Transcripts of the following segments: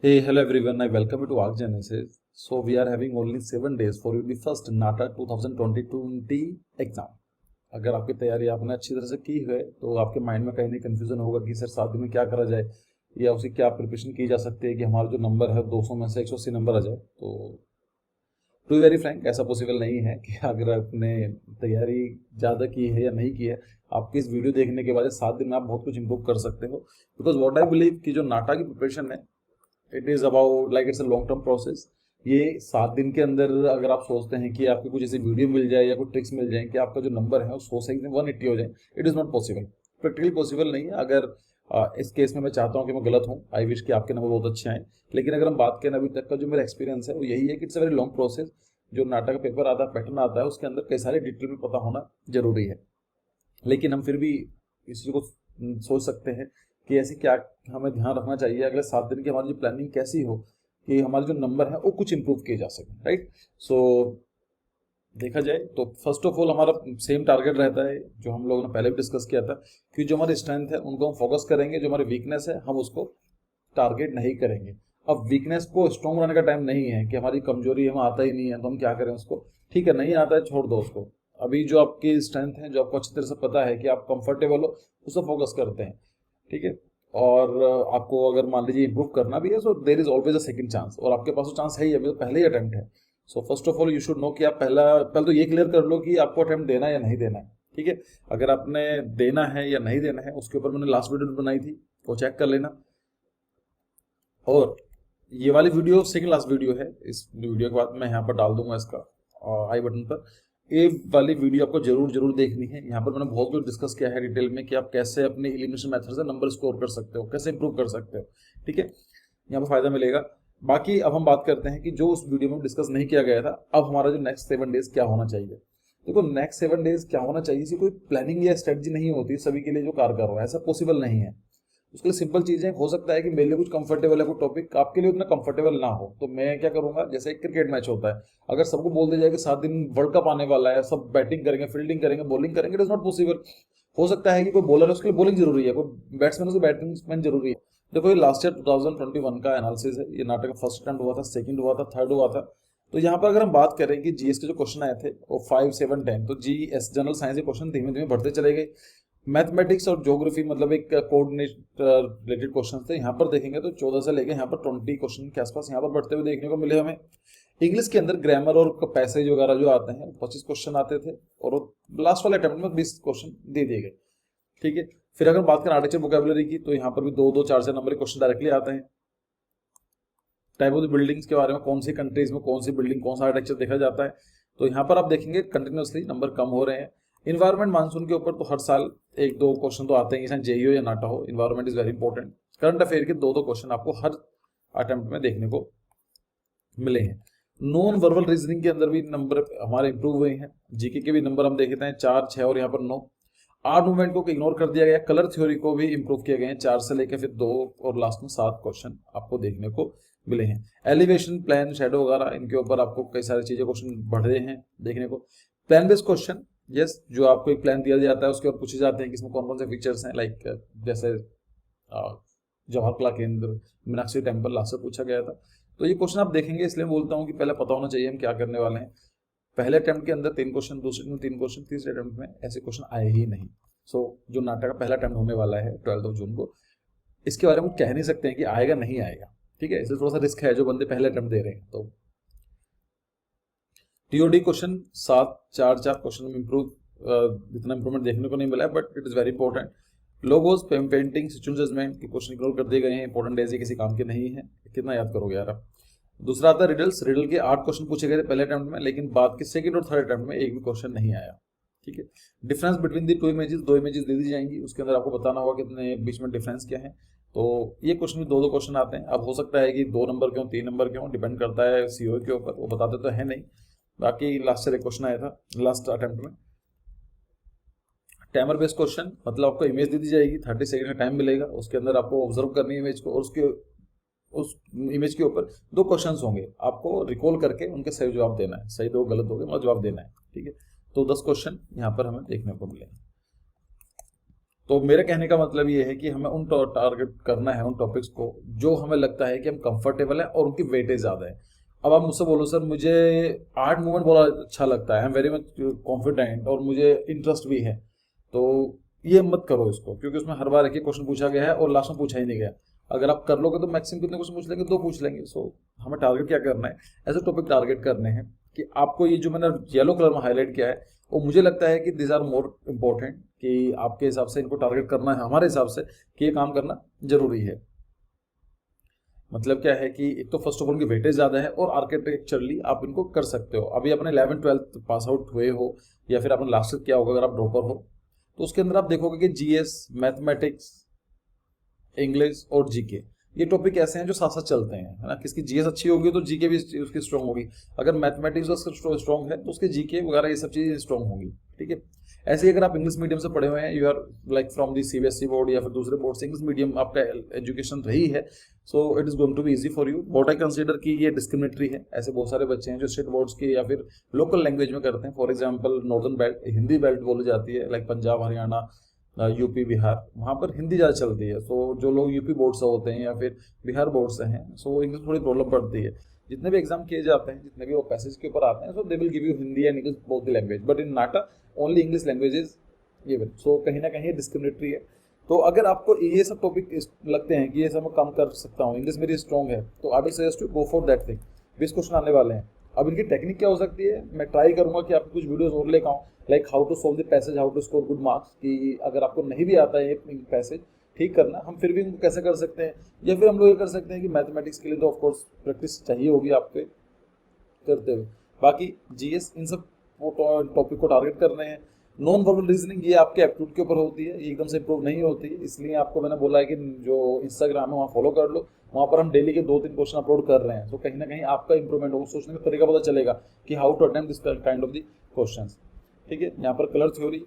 Hey, hello everyone. I welcome you to Arc Genesis. So we are having only 7 days for the first NATA 2020 exam. अगर आपकी तैयारी आपने अच्छी तरह से की है तो आपके माइंड में कहीं नहीं कंफ्यूजन होगा कि सर 7 दिन में क्या करा जाए या उसे क्या प्रिपरेशन की जा सकती है कि हमारा जो नंबर है 200 में से 180 नंबर आ जाए. तो टू वेरी फ्रैंक ऐसा पॉसिबल नहीं है कि अगर आपने तैयारी ज़्यादा की है या नहीं की है आपकी इस वीडियो देखने के बाद 7 दिन में आप बहुत कुछ इंप्रूव कर सकते हो. बिकॉज व्हाट आई बिलीव कि जो नाटा की प्रिपरेशन है it is about like it's a long term process. ये 7 दिन के अंदर अगर आप सोचते हैं कि आपको कुछ ऐसी वीडियो मिल जाए या कुछ ट्रिक्स मिल जाए कि आपका जो नंबर है वो 100 से 180 हो जाए, it is not possible. Practically possible नहीं है. अगर इस केस में मैं चाहता हूँ कि मैं गलत हूँ, आई विश कि आपके नंबर बहुत अच्छे आए, लेकिन अगर हम बात करें अभी तक का जो मेरा एक्सपीरियंस है वो यही है कि it's a very long process. जो नाटक का पेपर आता है, पैटर्न आता है, उसके अंदर कई सारे डिटेल में पता होना जरूरी है. लेकिन हम फिर भी इस चीज़ को सोच सकते हैं कि ऐसे क्या हमें ध्यान रखना चाहिए अगले 7 दिन की हमारी जो प्लानिंग कैसी हो कि हमारे जो नंबर है वो कुछ इंप्रूव किए जा सके. राइट. सो देखा जाए तो फर्स्ट ऑफ ऑल हमारा सेम टारगेट रहता है जो हम लोगों ने पहले भी डिस्कस किया था कि जो हमारी स्ट्रेंथ है उनको हम फोकस करेंगे, जो हमारी वीकनेस है हम उसको टारगेट नहीं करेंगे. अब वीकनेस को स्ट्रॉन्ग बनाने का टाइम नहीं है कि हमारी कमजोरी हमें आता ही नहीं है तो हम क्या करें उसको. ठीक है, नहीं आता है छोड़ दो उसको. अभी जो आपकी स्ट्रेंथ है, जो आपको अच्छी तरह से पता है कि आप कंफर्टेबल हो, उस पर फोकस करते हैं. ठीक है. और आपको अगर मान लीजिए इंप्रूव करना भी है so there is always a second chance, और आपके पास वो चांस है ही, अभी तो पहले ही अटेम्प्ट है. So first of all you should know कि आप पहले तो ये क्लियर कर लो कि आपको अटेम्प्ट देना है या नहीं देना है. ठीक है. अगर आपने देना है या नहीं देना है उसके ऊपर मैंने लास्ट वीडियो बनाई थी, वो चेक कर लेना. और ये वाली वीडियो सेकंड लास्ट वीडियो है. इस वीडियो के बाद मैं यहाँ पर डाल दूंगा इसका आई बटन पर. ये वाली वीडियो आपको जरूर जरूर देखनी है. यहाँ पर मैंने बहुत कुछ डिस्कस किया है डिटेल में कि आप कैसे अपने एलिमिनेशन मेथड से नंबर स्कोर कर सकते हो, कैसे इंप्रूव कर सकते हो. ठीक है, यहाँ पर फायदा मिलेगा. बाकी अब हम बात करते हैं कि जो उस वीडियो में डिस्कस नहीं किया गया था, अब हमारा जो नेक्स्ट 7 डेज क्या होना चाहिए. देखो, नेक्स्ट 7 डेज क्या होना चाहिए, इसी कोई प्लानिंग या स्ट्रेटजी नहीं होती सभी के लिए जो कारगर हो, ऐसा पॉसिबल नहीं है. उसके लिए सिंपल चीजें हो सकता है कि मेरे लिए कुछ कंफर्टेबल है कोई टॉपिक, आपके लिए उतना कंफर्टेबल ना हो, तो मैं क्या करूंगा, जैसे एक क्रिकेट मैच होता है, अगर सबको बोल दिया जाए कि 7 दिन वर्ल्ड कप आने वाला है, सब बैटिंग करेंगे, फील्डिंग करेंगे, बॉलिंग करेंगे, इट इज नॉट पॉसिबल. हो सकता है कि कोई बॉलर है उसके लिए बॉलिंग जरूरी है, कोई बैट्समैन उसको बैट्समैन जरूरी है. देखो, ये लास्ट ईयर 2021 का एनालिसिस है. ये नाटक का फर्स्ट अटेम्प्ट हुआ था, सेकंड हुआ था, थर्ड हुआ था. तो यहाँ पर अगर हम बात करें कि जीएस के जो क्वेश्चन आए थे वो 5, 7, 10, तो जीएस जनरल साइंस के क्वेश्चन धीमे धीमे बढ़ते चले गए. मैथमेटिक्स और ज्योग्राफी मतलब एक कोऑर्डिनेट रिलेटेड क्वेश्चन थे. यहाँ पर देखेंगे तो 14 से लेके यहाँ पर 20 क्वेश्चन के आसपास यहाँ पर बढ़ते हुए देखने को मिले हमें. इंग्लिश के अंदर ग्रामर और पैसेज वगैरह जो आते हैं 25 क्वेश्चन आते थे, और लास्ट वाले अटेम्प्ट में 20 क्वेश्चन दे दिए गए. ठीक है. फिर अगर बात करें आर्टिकल वोकैबुलरी की तो यहाँ पर भी 2, 2, 4, 4 नंबर के क्वेश्चन डायरेक्टली आते हैं. टाइप ऑफ द बिल्डिंग्स के बारे में, कौन सी कंट्रीज में कौन सी बिल्डिंग, कौन सा आर्किटेक्चर देखा जाता है, तो यहाँ पर आप देखेंगे कंटिन्यूसली नंबर कम हो रहे हैं. इन्वायरमेंट मानसून के ऊपर तो हर साल 1-2 क्वेश्चन तो आते हैं, जेई हो या नाटा हो, environment is very important. Current affair के 2-2 क्वेश्चन आपको हर अटेम्प्ट में देखने को मिले हैं. नॉन वर्बल रीजनिंग के अंदर भी नंबर हमारे इंप्रूव हुए हैं. जीके के भी नंबर हम देखते हैं 4, 6 और यहाँ पर 9. आर्ट मूवमेंट को इग्नोर कर दिया गया. कलर थ्योरी को भी इंप्रूव किए गए हैं, 4 से लेकर फिर 2 और लास्ट में 7 क्वेश्चन आपको देखने को मिले हैं. एलिवेशन, प्लान, शेडो वगैरह, इनके ऊपर आपको कई सारी चीजें क्वेश्चन बढ़ रहे हैं देखने को. प्लान बेस्ड क्वेश्चन, यस, जो आपको एक प्लान दिया जाता है उसके ऊपर पूछे जाते हैं कि इसमें कौन कौन से फीचर्स हैं, लाइक जैसे जवाहर कला केंद्र, मीनाक्षी टेम्पल लास्ट से पूछा गया था. तो ये क्वेश्चन आप देखेंगे, इसलिए बोलता हूँ कि पहले पता होना चाहिए हम क्या करने वाले हैं. पहले अटेम्प्ट के अंदर 3 क्वेश्चन, दूसरे में 3 क्वेश्चन, तीसरे अटेम्प्ट में ऐसे क्वेश्चन आए ही नहीं. सो जो नाटक का पहला अटेम्प्ट होने वाला है 12 जून को, इसके बारे में कह नहीं सकते हैं कि आएगा नहीं आएगा. ठीक है, इसलिए थोड़ा सा रिस्क है जो बंदे पहले अटेम्प्ट दे रहे हैं. तो टीओडी क्वेश्चन 7, 4, 4 क्वेश्चन में इतना इंप्रूवमेंट देखने को नहीं मिला है, but it is very important. Logos, painting, situation judgement के क्वेश्चन इग्नोर कर दिए गए हैं. इंपॉर्टेंट है, किसी काम के नहीं है, कितना याद करोगे यार आप. दूसरा आता है रिडल्स. रिडल के 8 क्वेश्चन पूछे गए थे पहले अटेम्प्ट में, लेकिन बाद के सेकंड और थर्ड अटेम्प्ट में एक भी क्वेश्चन नहीं आया. ठीक है. Difference between the 2 images, 2 images दे दी जाएंगी, उसके अंदर आपको बताना होगा कितने बीच में डिफरेंस क्या है. तो ये क्वेश्चन भी 2-2 क्वेश्चन आते हैं. अब हो सकता है कि 2 नंबर के हों, 3 नंबर के हों, डिपेंड करता है सीओ के ऊपर, वो बताते तो है नहीं. बाकी लास्ट से एक क्वेश्चन आया था लास्ट अटेम्प्ट में. टाइमर बेस्ड क्वेश्चन, मतलब आपको इमेज दे दी जाएगी, 30 सेकंड का टाइम मिलेगा, उसके अंदर आपको ऑब्जर्व करनी है इमेज को, और उसके उस इमेज के ऊपर 2 क्वेश्चंस होंगे, आपको रिकॉल करके उनके सही जवाब देना है. सही 2 गलत हो गए मतलब जवाब देना है. ठीक है. तो 10 क्वेश्चन यहाँ पर हमें देखने को मिलेंगे. तो मेरे कहने का मतलब ये है कि हमें उन टारगेट करना है उन टॉपिक्स को जो हमें लगता है कि हम कंफर्टेबल हैं और उनकी वेटेज ज़्यादा है। अब आप मुझसे बोलो सर मुझे आर्ट मूवमेंट बड़ा अच्छा लगता है, I am very much confident और मुझे इंटरेस्ट भी है, तो ये मत करो इसको, क्योंकि उसमें हर बार एक ही क्वेश्चन पूछा गया है और लास्ट में पूछा ही नहीं गया। अगर आप कर लोगे तो मैक्सिमम कितने क्वेश्चन पूछ लेंगे, 2 पूछ लेंगे। सो हमें टारगेट क्या करना है, ऐसे टॉपिक टारगेट करने हैं कि आपको ये जो मैंने येलो कलर में हाईलाइट किया है वो मुझे लगता है कि दिस आर मोर इम्पोर्टेंट, कि आपके हिसाब से इनको टारगेट करना है, हमारे हिसाब से कि ये काम करना जरूरी है। मतलब क्या है कि एक तो फर्स्ट ऑफ ऑल की वेटेज ज़्यादा है और आर्किटेक्चरली आप इनको कर सकते हो। अभी अपने 11th-12th पास आउट हुए हो या फिर आपने लास्ट ईयर किया होगा, अगर आप ड्रॉपर हो तो उसके अंदर आप देखोगे कि जीएस, मैथमेटिक्स, इंग्लिश और जीके, ये टॉपिक ऐसे हैं जो साथ साथ चलते हैं, है ना। किसकी जीएस अच्छी होगी तो जीके भी उसकी स्ट्रॉन्ग होगी, अगर मैथमेटिक्स उसका स्ट्रॉन्ग है तो उसके जीके वगैरह ये सब चीज़ें स्ट्रॉन्ग होंगी, ठीक है। ऐसे ही अगर आप इंग्लिश मीडियम से पढ़े हुए हैं, you are like from the CBSE board या फिर दूसरे बोर्ड से इंग्लिश मीडियम आपका एजुकेशन रही है, so it is going to be easy for you. What I consider कि ये डिस्क्रिमिनेटरी है। ऐसे बहुत सारे बच्चे हैं जो स्टेट बोर्ड्स की या फिर लोकल लैंग्वेज में करते हैं। For example northern belt, Hindi belt बोली जाती है, लाइक पंजाब, हरियाणा, यूपी, बिहार, वहाँ पर हिंदी ज़्यादा चलती है। सो जो लोग यूपी बोर्ड से होते हैं या फिर बिहार बोर्ड से हैं, सो इंग्लिश थोड़ी प्रॉब्लम पड़ती है। जितने भी एग्जाम किए जाते हैं, जितने भी वो पैसेज के ऊपर आते हैं, so they will give you Hindi and English both the language, but in NATA only English language is given. So कहीं ना कहीं डिस्क्रिमिनेटरी है। तो अगर आपको ये सब टॉपिक लगते हैं कि ये सब मैं कम कर सकता हूँ, इंग्लिश मेरी स्ट्रॉन्ग है, तो I will suggest to go for that thing. 20 question आने वाले हैं। अब इनकी टेक्निक क्या हो सकती है, मैं ट्राई करूंगा कि आपको कुछ वीडियोस और लेकर आऊँ, like how to solve the passage, how to score good marks, कि अगर आपको नहीं भी आता है ये पैसेज ठीक करना, हम फिर भी उनको कैसे कर सकते हैं। या फिर हम लोग ये कर सकते हैं कि मैथमेटिक्स के लिए तो ऑफकोर्स प्रैक्टिस चाहिए होगी आपके करते हुए, बाकी जीएस इन सब टॉपिक को टारगेट कर रहे हैं। नॉन वर्बल रीजनिंग ये आपके एप्टीट्यूड के ऊपर होती है, ये एकदम से इंप्रूव नहीं होती है, इसलिए आपको मैंने बोला है कि जो इंस्टाग्राम है वहाँ फॉलो कर लो, वहाँ पर हम डेली के 2-3 क्वेश्चन अपलोड कर रहे हैं। तो कहीं ना कहीं आपका इंप्रूवमेंट होगा, सोचने का तरीका पता चलेगा कि how to attempt this kind of the questions, ठीक है। यहाँ पर कलर थ्योरी,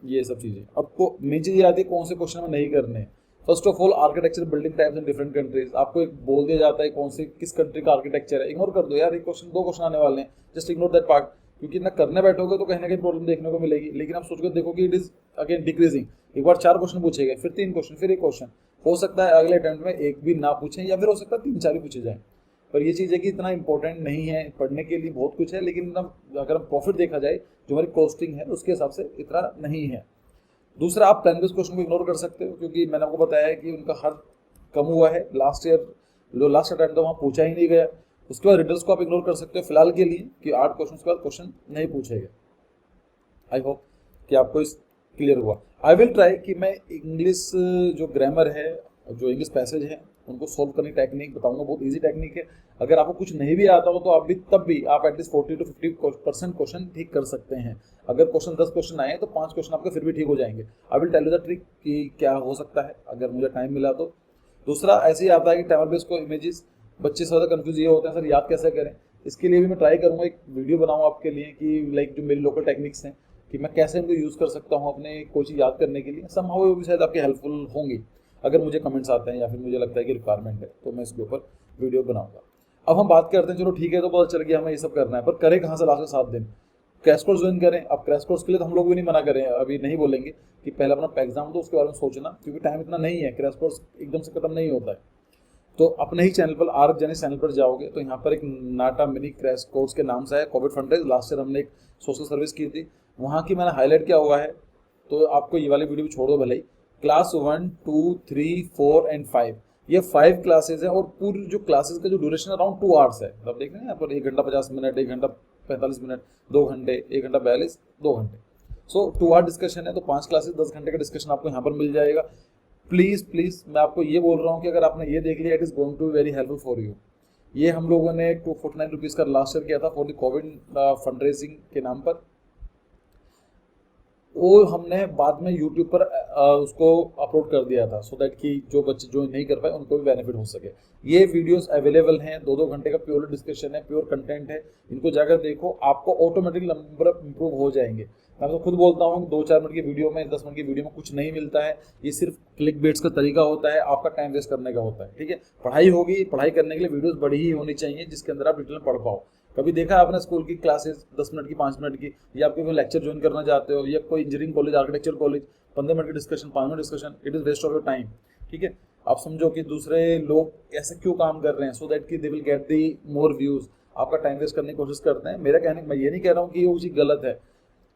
ये सब चीज़ें। अब मेन चीज़ ये आती है कौन से क्वेश्चन में नहीं करने हैं। First of all architecture building types in different countries, आपको एक बोल दिया जाता है कौन से किस कंट्री का आर्किटेक्चर है, इग्नोर कर दो यार, एक क्वेश्चन 2 क्वेश्चन आने वाले हैं, जस्ट इग्नोर दैट पार्ट, क्योंकि ना करने बैठोगे तो कहीं ना कहीं प्रॉब्लम देखने को मिलेगी। लेकिन आप सोचकर देखो कि इट इज अगेन डिक्रीजिंग, एक बार 4 क्वेश्चन पूछे गए, फिर 3 क्वेश्चन, फिर 1 क्वेश्चन, हो सकता है अगले अटेम्प्ट में एक भी ना पूछें या फिर हो सकता है 3-4 ही पूछे जाएं। पर ये चीज़ है कि इतना इंपॉर्टेंट नहीं है, पढ़ने के लिए बहुत कुछ है, लेकिन अगर प्रॉफिट देखा जाए जो हमारी कॉस्टिंग है उसके हिसाब से इतना नहीं है। दूसरा, आप प्लान बेस्ड क्वेश्चन को इग्नोर कर सकते हो, क्योंकि मैंने आपको बताया है कि उनका हर कम हुआ है। लास्ट ईयर जो लास्ट अटेम्प्ट था वहाँ पूछा ही नहीं गया। उसके बाद रिडल्स को आप इग्नोर कर सकते हो फिलहाल के लिए, कि 8 क्वेश्चन के बाद क्वेश्चन नहीं पूछे गए। आई होप कि आपको इस क्लियर हुआ। आई विल ट्राई कि मैं इंग्लिश जो ग्रामर है, जो इंग्लिश पैसेज है, उनको सोल्व करने की टेक्निक बताऊंगा, बहुत इजी टेक्निक है। अगर आपको कुछ नहीं भी आता हो तो आप भी तब भी आप एटलीस्ट 40 to 50% क्वेश्चन ठीक कर सकते हैं। अगर क्वेश्चन 10 क्वेश्चन आए तो 5 क्वेश्चन आपके फिर भी ठीक हो जाएंगे। I will tell you the trick कि क्या हो सकता है अगर मुझे टाइम मिला तो। दूसरा, ऐसे ही आता है कि टाइमर बेस्ड को इमेजेस, बच्चे से ज़्यादा कन्फ्यूज ये होते हैं सर याद कैसे करें। इसके लिए भी मैं ट्राई करूँगा एक वीडियो बनाऊँ आपके लिए कि लाइक जो मेरी लोकल टेक्निक्स हैं कि मैं कैसे इनको यूज़ कर सकता हूँ अपने कोई चीज़ याद करने के लिए। समहाउ वो भी शायद आपके हेल्पफुल होंगी। अगर मुझे कमेंट्स आते हैं या फिर मुझे लगता है कि रिक्वायरमेंट है तो मैं इसके ऊपर वीडियो बनाऊंगा। अब हम बात करते हैं, चलो ठीक है तो पता चल गया हमें ये सब करना है, पर करें कहाँ से लास्ट के 7 दिन। क्रैश कोर्स ज्वाइन करें। अब क्रैश कोर्स के लिए तो हम लोग भी नहीं मना करें, अभी नहीं बोलेंगे कि पहले अपना एग्जाम दो उसके बारे में सोचना, क्योंकि टाइम इतना नहीं है, क्रैश कोर्स एकदम से खत्म नहीं होता है। तो अपने ही चैनल पर आर जैनिस चैनल पर जाओगे तो यहाँ पर एक नाटा मिनी क्रैश कोर्स के नाम से है, कोविड फंड्रेज। लास्ट ईयर हमने एक सोशल सर्विस की थी, वहाँ की मैंने हाईलाइट किया हुआ है, तो आपको ये वाली वीडियो भी छोड़ दो भले ही। क्लास 1, 2, 3, 4 एंड 5, ये 5 क्लासेज है और पूरी जो क्लासेज का जो ड्यूरेशन अराउंड 2 आवर्स है। आप देख रहे हैं यहाँ पर 1 घंटा 50 मिनट, 1 घंटा 45 मिनट, 2 घंटे, 1 घंटा 42, 2 घंटे। सो 2 आवर डिस्कशन है, तो 5 क्लासेज 10 घंटे का डिस्कशन आपको यहाँ पर मिल जाएगा। प्लीज़ मैं आपको ये बोल रहा हूँ कि अगर आपने ये देख लिया, it is going to very helpful for you. ये हम लोगों ने 249 रुपीज़ का लास्ट ईयर किया था for the Covid fund raising के नाम पर। वो हमने बाद में यूट्यूब पर उसको अपलोड कर दिया था, सो दैट कि जो बच्चे जो नहीं कर पाए उनको भी बेनिफिट हो सके। ये वीडियोस अवेलेबल हैं, 2-2 घंटे का प्योर डिस्कशन है, प्योर कंटेंट है। इनको जाकर देखो, आपको ऑटोमेटिक नंबर इंप्रूव हो जाएंगे। मैं तो खुद बोलता हूँ 2-4 मिनट की वीडियो में, 10 मिनट की वीडियो में कुछ नहीं मिलता है। ये सिर्फ क्लिक बेट्स का तरीका होता है, आपका टाइम वेस्ट करने का होता है, ठीक है। पढ़ाई होगी, पढ़ाई करने के लिए वीडियोस बड़ी ही होनी चाहिए जिसके अंदर आप डिटेल पढ़ पाओ। कभी देखा आपने स्कूल की क्लासेस 10 मिनट की, 5 मिनट की, या आप कोई लेक्चर ज्वाइन करना चाहते हो, या कोई engineering college, architecture college, 15 minute की discussion, 5 minute discussion, it is waste of your time. ठीक है, आप समझो कि दूसरे लोग ऐसे क्यों काम कर रहे हैं, सो दैट कि they will get the more views, आपका टाइम वेस्ट करने की कोशिश करते हैं। मेरा कहने, मैं ये नहीं कह रहा हूँ कि वो चीज़ गलत है,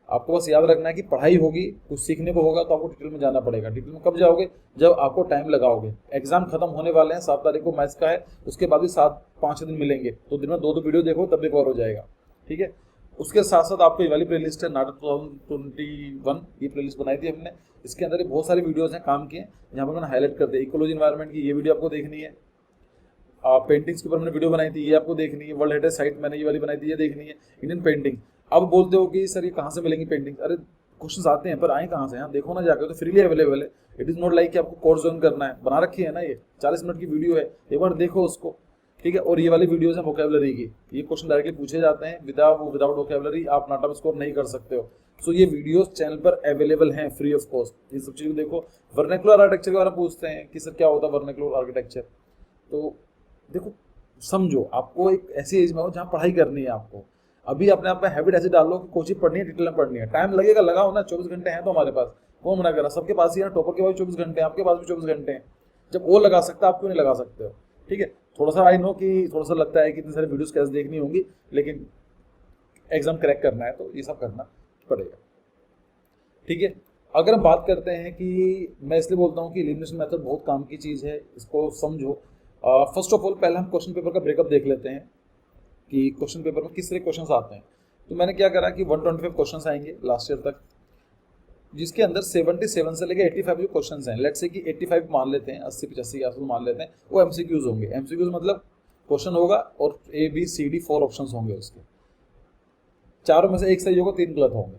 आपको बस याद रखना है कि पढ़ाई होगी, कुछ सीखने को होगा तो आपको डिटेल में जाना पड़ेगा। डिटेल में कब जाओगे, जब आपको टाइम लगाओगे। एग्जाम खत्म होने वाले हैं, 7 तारीख को मैथ्स का है, उसके बाद भी 5 दिन मिलेंगे, तो दिन में 2 वीडियो देखो तब भी कवर हो जाएगा। ठीक है, उसके साथ साथ आपको ये वाली प्लेलिस्ट है नाटक 2021, ये प्लेलिस्ट बनाई थी हमने, इसके अंदर बहुत सारी वीडियोस हैं काम किए, जहाँ पर मैंने हाईलाइट कर दिया। इकोलॉजी एनवायरनमेंट की ये वीडियो आपको देखनी है, पेंटिंग्स के ऊपर मैंने वीडियो बनाई थी, ये आपको देखनी है। वर्ल्ड हेरिटेज साइट मैंने ये वाली बनाई थी, ये देखनी है। इंडियन पेंटिंग, अब बोलते हो कि सर ये कहाँ से मिलेंगी पेंटिंग, अरे क्वेश्चन आते हैं पर आए कहाँ से, यहाँ देखो ना जाकर, तो फ्रीली अवेलेबल है। इट इज़ नॉट लाइक कि आपको कोर्स ज्वाइन करना है, बना रखी है ना, ये 40 मिनट की वीडियो है, एक बार देखो उसको। ठीक है, और ये वाली वीडियोस हैं वोकैबुलरी की, ये क्वेश्चन डायरेक्टली पूछे जाते हैं, विदाउट वोकैबुलरी आप नाटा में स्कोर नहीं कर सकते हो। सो ये वीडियोस चैनल पर अवेलेबल हैं फ्री ऑफ कॉस्ट, ये सब चीज़ देखो। वर्नाक्युलर आर्किटेक्चर के बारे में पूछते हैं कि सर क्या होता है वर्नाक्युलर आर्किटेक्चर, तो देखो समझो, आपको एक ऐसी एज में हो जहाँ पढ़ाई करनी है आपको, अभी अपने आप में हैबिट ऐसे डाल लो कि कोचिंग पढ़नी है, डिटेल में पढ़नी है, टाइम लगेगा, लगाओ ना, 24 घंटे हैं तो हमारे पास, कौन मना कर रहा, सबके पास ही है, टॉपर के पास 24 घंटे हैं, आपके पास भी 24 घंटे हैं, जब वो लगा सकता है आप क्यों नहीं लगा सकते हो। ठीक है, थोड़ा सा आई नो कि थोड़ा सा लगता है कि इतनी सारी वीडियोस कैसे देखनी होंगी, लेकिन एग्जाम क्रैक करना है तो ये सब करना पड़ेगा। ठीक है, अगर हम बात करते हैं कि मैं इसलिए बोलता हूँ कि एलिमिनेशन मेथड बहुत काम की चीज़ है, इसको समझो। फर्स्ट ऑफ ऑल पहले हम क्वेश्चन पेपर का ब्रेकअप देख लेते हैं कि क्वेश्चन पेपर में किस तरह क्वेश्चन आते हैं। तो मैंने क्या करा कि 125 क्वेश्चन आएंगे लास्ट ईयर तक, जिसके अंदर 77 से लेकर 85 जो क्वेश्चन हैं, लेट्स से कि 85 मान लेते हैं, 80-85 के आसपास मान लेते हैं, वो एमसीक्यूज होंगे। एमसीक्यूज मतलब क्वेश्चन होगा और ABCD 4 ऑप्शन होंगे उसके, चारों में से एक सही होगा, 3 गलत होंगे।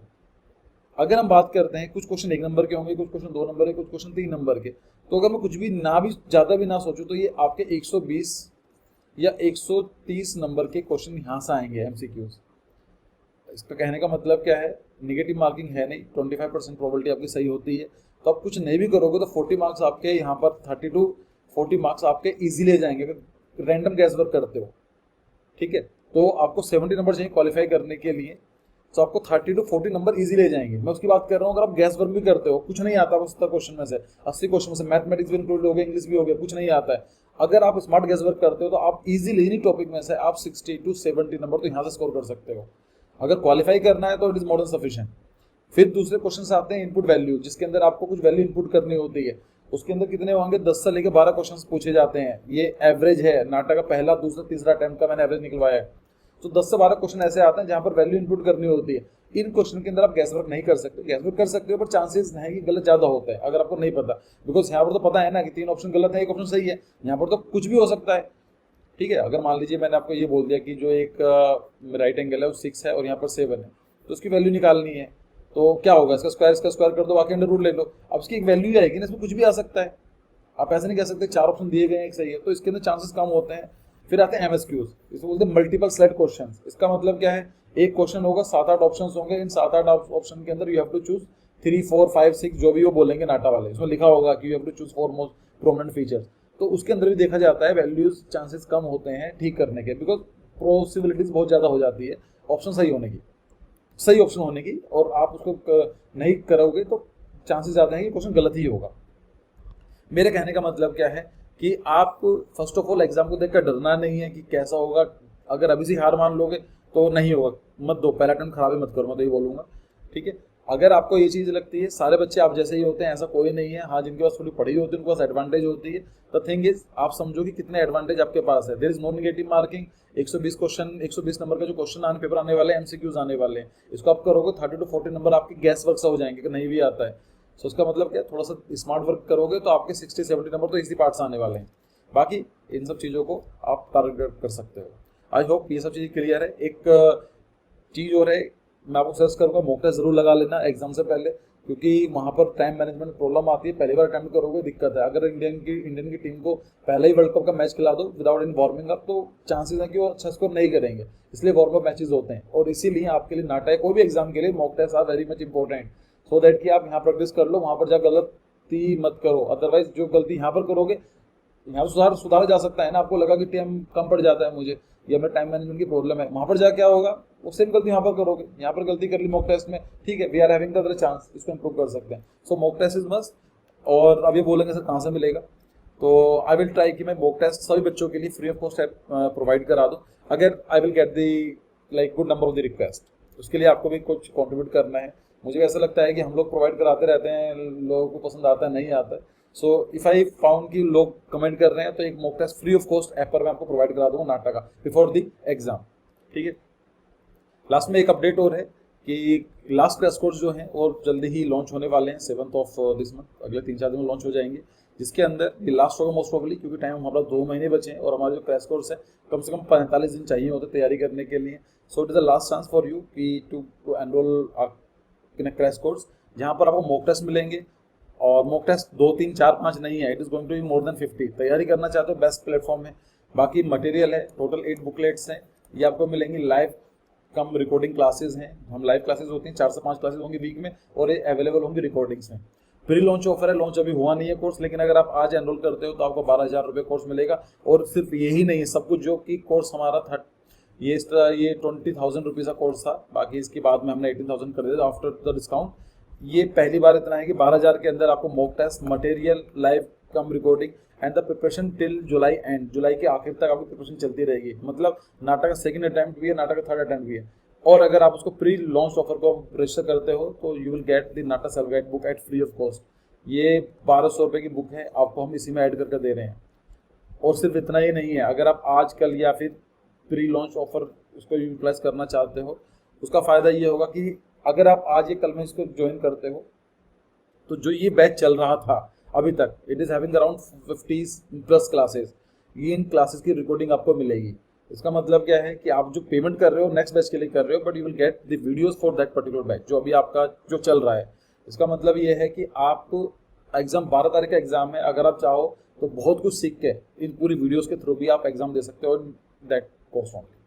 अगर हम बात करते हैं कुछ क्वेश्चन 1 नंबर के होंगे, कुछ क्वेश्चन 2 नंबर के, कुछ क्वेश्चन 3 नंबर के, तो अगर मैं कुछ भी ज़्यादा भी ना सोचूं तो ये आपके 120 या 130 नंबर के क्वेश्चन यहाँ से आएंगे एमसीक्यूज। इसका कहने का मतलब क्या है, निगेटिव मार्किंग है नहीं, 25% प्रोबेबिलिटी आपकी सही होती है, तो आप कुछ नहीं भी करोगे तो 40 मार्क्स आपके यहाँ पर 30 to 40 मार्क्स आपके इजीली जाएंगे अगर रैंडम गैस वर्क करते हो। ठीक है, तो आपको 70 नंबर चाहिए क्वालिफाई करने के लिए, तो आपको 30 to 40 नंबर इजी ले जाएंगे। मैं उसकी बात कर रहा हूँ अगर आप गैस वर्क भी करते हो, कुछ नहीं आता 70 क्वेश्चन में से, 80 क्वेश्चन में से मैथमेटिक्स भी इंक्लूड हो गया, इंग्लिश भी हो गया, कुछ नहीं आता है, अगर आप स्मार्ट गैस वर्क करते हो तो आप इजीली इन्हीं टॉपिक में से आप 60 to 70 नंबर तो यहाँ से स्कोर कर सकते हो। अगर क्वालिफाई करना है तो it is more than sufficient. फिर दूसरे क्वेश्चन आते हैं इनपुट वैल्यू, जिसके अंदर आपको कुछ वैल्यू इनपुट करनी होती है। उसके अंदर कितने होंगे, 10 से लेकर 12 क्वेश्चन पूछे जाते हैं। ये एवरेज है, नाटक का पहला, दूसरा, तीसरा अटेम्प्ट का मैंने एवरेज निकलवाया है। तो 10 से 12 क्वेश्चन ऐसे आते हैं जहां पर वैल्यू इनपुट करनी होती है। इन क्वेश्चन के अंदर आप गैस वर्क नहीं कर सकते, गैस वर्क कर सकते हो पर चांसेस है कि गलत ज्यादा होता है अगर आपको नहीं पता, बिकॉज यहाँ पर तो पता है ना कि 3 ऑप्शन गलत है, 1 ऑप्शन सही है, यहाँ पर तो कुछ भी हो सकता है। ठीक है, अगर मान लीजिए मैंने आपको ये बोल दिया कि जो एक राइट एंगल है वो 6 है और यहाँ पर 7 है, तो उसकी वैल्यू निकालनी है, तो क्या होगा, इसका स्क्वायर कर दो, बाकी अंडर रूट ले लो। अब इसकी एक वैल्यू आएगी ना, इसमें कुछ भी आ सकता है, आप ऐसे नहीं कह सकते 4 ऑप्शन दिए गए हैं एक सही है, तो इसके अंदर चांसेस कम होते हैं। फिर आते हैं एमएसक्यूज, इसको बोलते हैं मल्टीपल सेलेक्ट क्वेश्चन। इसका मतलब क्या है, एक क्वेश्चन होगा, 7-8 ऑप्शन होंगे, इन 7-8 ऑप्शन के अंदर यू हैव टू चूज 3, 4, 5, 6 जो भी वो बोलेंगे नाटा वाले, इसमें लिखा होगा कि you have to choose 4 most prominent features. तो उसके अंदर भी देखा जाता है वैल्यूज चांसेस कम होते हैं ठीक करने के, बिकॉज पॉसिबिलिटीज बहुत ज्यादा हो जाती है ऑप्शन सही होने की, सही ऑप्शन होने की, और आप उसको नहीं करोगे तो चांसेस ज्यादा है कि क्वेश्चन गलत ही होगा। मेरे कहने का मतलब क्या है कि आप फर्स्ट ऑफ ऑल एग्जाम को देखकर डरना नहीं है कि कैसा होगा। अगर अभी से हार मान लोगे तो नहीं होगा, मत दो, पहला अटेम्प्ट खराब ही मत करो, मैं तो ये बोलूंगा। ठीक है, अगर आपको ये चीज़ लगती है सारे बच्चे आप जैसे ही होते हैं, ऐसा कोई नहीं है, हाँ जिनके पास थोड़ी पढ़ी होती है उनके पास एडवांटेज होती है। द थिंग इज, आप समझो कि कितने एडवांटेज आपके पास है। There is no negative marking. 120 question, 120 number का जो क्वेश्चन आने पेपर आने वाले हैं, एमसीक्यूज आने वाले हैं, इसको आप करोगे 30 to 40 नंबर आपके गैस वर्क से हो जाएंगे कि नहीं भी आता है। सो उसका मतलब क्या, थोड़ा सा स्मार्ट वर्क करोगे तो आपके 60-70 नंबर तो इसी पार्ट्स आने वाले हैं। बाकी इन सब चीज़ों को आप टारगेट कर सकते हो। आई होप ये सब चीज़ें क्लियर है। एक चीज़ और है, मैं आपको सजेस्ट करूँगा मॉक टेस्ट जरूर लगा लेना एग्जाम से पहले, क्योंकि वहाँ पर टाइम मैनेजमेंट प्रॉब्लम आती है। पहली बार अटेम्प्ट करोगे दिक्कत है। अगर इंडियन की टीम को पहले ही वर्ल्ड कप का मैच खिला दो विदाउट इन वार्मिंग अप, तो चांसेस हैं कि वो अच्छा स्कोर नहीं करेंगे, इसलिए वार्म अप मैचेस होते हैं। और इसीलिए आपके लिए नाटा है, कोई भी एग्जाम के लिए mock test are very much important, so that कि आप यहाँ प्रैक्टिस कर लो, वहाँ पर जा गलती मत करो। अदरवाइज जो गलती यहाँ पर करोगे यहाँ पे सुधारा जा सकता है ना। आपको लगा कि टाइम कम पड़ जाता है मुझे, या मेरा टाइम मैनेजमेंट की प्रॉब्लम है, वहाँ पर जा क्या होगा, वो सेम गलती यहाँ पर करोगे। यहाँ पर गलती कर ली मॉक टेस्ट में, ठीक है, we are having the other chance, इसको इम्प्रूव कर सकते हैं। So mock test is must. और अब ये बोलेंगे सर कहाँ से मिलेगा, तो आई विल ट्राई कि मैं मॉक टेस्ट सभी बच्चों के लिए फ्री ऑफ कॉस्ट प्रोवाइड करा दूँ, अगर I will get the like good number of the request. उसके लिए आपको भी कुछ कॉन्ट्रीब्यूट करना है। मुझे ऐसा लगता है कि हम लोग प्रोवाइड कराते रहते हैं, लोगों को पसंद आता है, नहीं आता है। सो इफ आई फाउंड कि लोग कमेंट कर रहे हैं, तो एक mock test free of cost app पर मैं आपको प्रोवाइड करा दूंगा नाटा का बिफोर द एग्जाम, ठीक है। लास्ट में एक अपडेट और है कि लास्ट क्रैश कोर्स जो हैं और जल्दी ही लॉन्च होने वाले हैं 7th ऑफ दिस मंथ, अगले 3-4 दिन में लॉन्च हो जाएंगे, जिसके अंदर ये लास्ट होगा मोस्ट प्रोबेबली, क्योंकि टाइम हमारा 2 महीने बचे हैं और हमारे जो क्रैश कोर्स है कम से कम 45 दिन चाहिए होते तैयारी करने के लिए। So it is the last chance for you कि to enrol in a crash course, जहाँ पर आपको मॉक टेस्ट मिलेंगे। और मॉक टेस्ट 2, 3, 4, 5 नहीं है, it is going to be more than 50। तैयारी करना चाहते हो, बेस्ट प्लेटफॉर्म है। बाकी मटेरियल है, टोटल 8 बुकलेट्स हैं, ये आपको मिलेंगी। लाइव कम रिकॉर्डिंग क्लासेस हैं, हम लाइव क्लासेस होती हैं, 4 से 5 क्लासेस होंगी वीक में, और ये अवेलेबल होंगी रिकॉर्डिंग्स में। प्री लॉन्च ऑफर है, लॉन्च अभी हुआ नहीं है कोर्स, लेकिन अगर आप आज एनरोल करते हो तो आपको 12,000 रुपये कोर्स मिलेगा। और सिर्फ यही नहीं है, सब कुछ जो कि कोर्स हमारा ये 20,000 रुपीज़ का कोर्स था, बाकी इसके बाद में हमने 18,000 कर दिया आफ्टर द डिस्काउंट। ये पहली बार इतना है कि 12,000 के अंदर आपको mock test, material, live come recording and the preparation till July end, जुलाई के आखिर तक आपकी प्रिपरेशन चलती रहेगी। मतलब नाटक का 2nd अटेम्प्ट भी है, नाटक का 3rd अटेम्प्ट भी है। और अगर आप उसको प्री लॉन्च ऑफर को रजिस्टर करते हो तो you will get the natak self guide book at free of cost. ये 1,200 रुपये की बुक है, आपको हम इसी में ऐड करके दे रहे हैं। और सिर्फ इतना ही नहीं है, अगर आप आज कल या फिर प्री लॉन्च ऑफर उसको यूटिलाइज करना चाहते हो, उसका फ़ायदा ये होगा कि अगर आप आज ये कल में इसको ज्वाइन करते हो, तो जो ये बैच चल रहा था अभी तक, it is having around 50+ classes, ये इन क्लासेस की रिकॉर्डिंग आपको मिलेगी। इसका मतलब क्या है कि आप जो पेमेंट कर रहे हो नेक्स्ट बैच के लिए कर रहे हो, but you will get the videos for that particular batch जो अभी आपका जो चल रहा है। इसका मतलब ये है कि आपको एग्जाम 12 तारीख का एग्जाम है, अगर आप चाहो तो बहुत कुछ सीख के इन पूरी वीडियोस के थ्रू भी आप एग्जाम दे सकते हो दैट कोर्स ऑनली,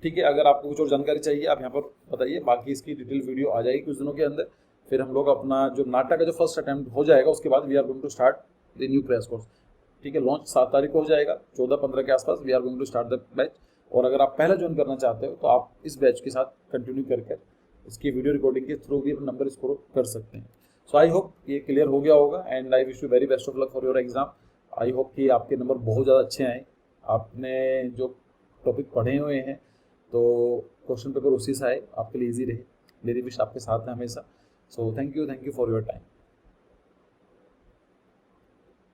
ठीक है। अगर आपको कुछ और जानकारी चाहिए आप यहाँ पर बताइए, बाकी इसकी डिटेल वीडियो आ जाएगी कुछ दिनों के अंदर। फिर हम लोग अपना जो नाटक का जो फर्स्ट अटेम्प्ट हो जाएगा, उसके बाद we are going to start the new crash course, ठीक है। लॉन्च 7 तारीख को हो जाएगा, 14-15 के आसपास we are going to start the batch. और अगर आप पहले ज्वाइन करना चाहते हो तो आप इस बैच के साथ कंटिन्यू करके इसकी वीडियो रिकॉर्डिंग के थ्रू भी नंबर स्कोर कर सकते हैं। सो आई होप ये क्लियर हो गया होगा and I wish you very best of luck for your exam. I hope कि आपके नंबर बहुत ज़्यादा अच्छे आए, आपने जो टॉपिक पढ़े हुए हैं तो क्वेश्चन पेपर उसी से आए, आपके लिए ईजी रहे। मेरी विश आपके साथ है हमेशा। So thank you for your time.